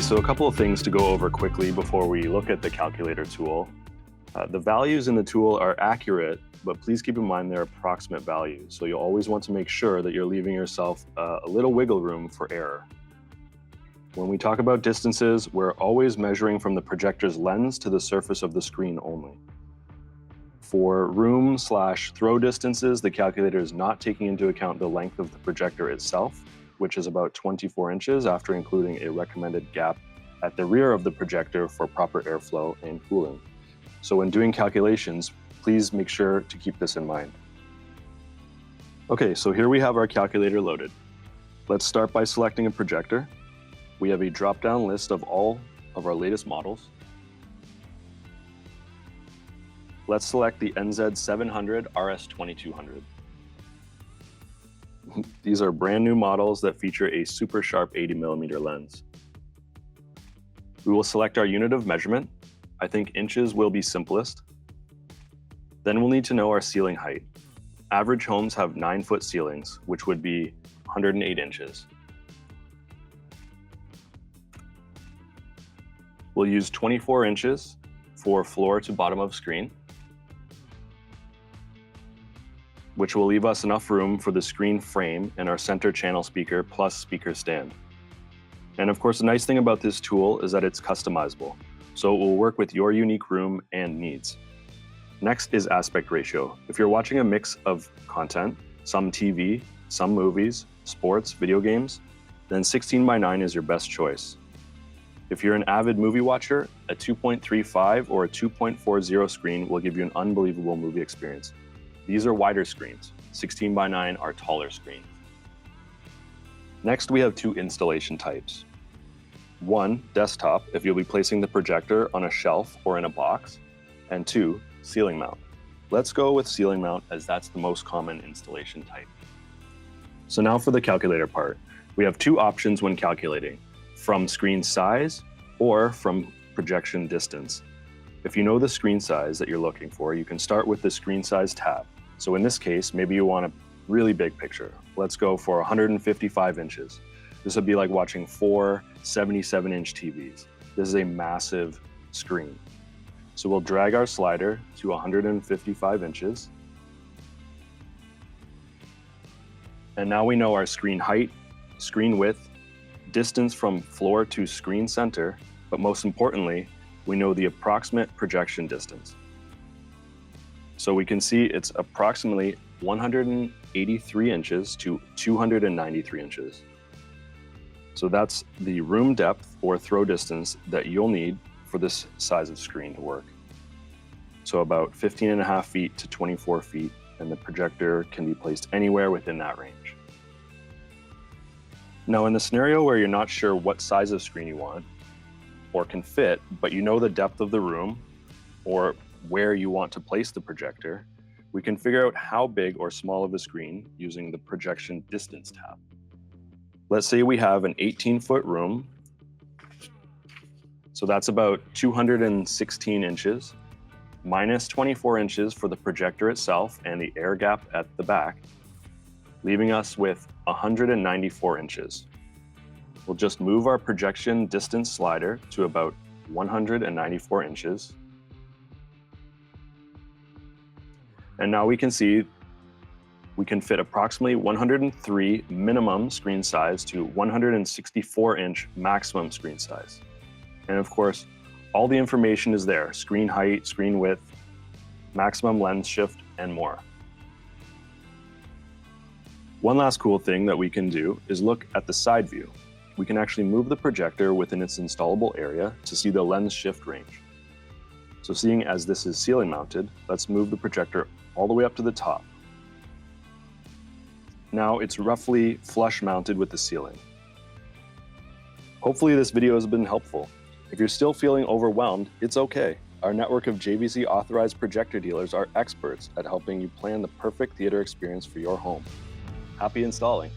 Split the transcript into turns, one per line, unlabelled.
Okay, so a couple of things to go over quickly before we look at the calculator tool. The values in the tool are accurate, but please keep in mind they're approximate values. So you'll always want to make sure that you're leaving yourself a little wiggle room for error. When we talk about distances, we're always measuring from the projector's lens to the surface of the screen only. For room/throw distances, the calculator is not taking into account the length of the projector itself, which is about 24 inches after including a recommended gap at the rear of the projector for proper airflow and cooling. So when doing calculations, please make sure to keep this in mind. Okay, so here we have our calculator loaded. Let's start by selecting a projector. We have a drop-down list of all of our latest models. Let's select the NZ700 RS2200. These are brand new models that feature a super sharp 80mm lens. We will select our unit of measurement. I think inches will be simplest. Then we'll need to know our ceiling height. Average homes have 9-foot ceilings, which would be 108 inches. We'll use 24 inches for floor to bottom of screen, which will leave us enough room for the screen frame and our center channel speaker plus speaker stand. And of course, the nice thing about this tool is that it's customizable, so it will work with your unique room and needs. Next is aspect ratio. If you're watching a mix of content, some TV, some movies, sports, video games, then 16:9 is your best choice. If you're an avid movie watcher, a 2.35 or a 2.40 screen will give you an unbelievable movie experience. These are wider screens. 16:9 are taller screens. Next, we have two installation types. One, desktop, if you'll be placing the projector on a shelf or in a box, and two, ceiling mount. Let's go with ceiling mount as that's the most common installation type. So now for the calculator part. We have two options when calculating, from screen size or from projection distance. If you know the screen size that you're looking for, you can start with the screen size tab. So in this case, maybe you want a really big picture. Let's go for 155 inches. This would be like watching 4 77-inch TVs. This is a massive screen. So we'll drag our slider to 155 inches. And now we know our screen height, screen width, distance from floor to screen center, but most importantly, we know the approximate projection distance. So we can see it's approximately 183 inches to 293 inches. So that's the room depth or throw distance that you'll need for this size of screen to work. So about 15.5 feet to 24 feet, and the projector can be placed anywhere within that range. Now in the scenario where you're not sure what size of screen you want or can fit, but you know the depth of the room or where you want to place the projector, we can figure out how big or small of a screen using the projection distance tab. Let's say we have an 18-foot room. So that's about 216 inches, minus 24 inches for the projector itself and the air gap at the back, leaving us with 194 inches. We'll just move our projection distance slider to about 194 inches. And now we can see we can fit approximately 103 minimum screen size to 164-inch maximum screen size. And of course, all the information is there: screen height, screen width, maximum lens shift, and more. One last cool thing that we can do is look at the side view. We can actually move the projector within its installable area to see the lens shift range. So seeing as this is ceiling mounted, let's move the projector all the way up to the top. Now it's roughly flush mounted with the ceiling. Hopefully this video has been helpful. If you're still feeling overwhelmed, it's okay. Our network of JVC authorized projector dealers are experts at helping you plan the perfect theater experience for your home. Happy installing.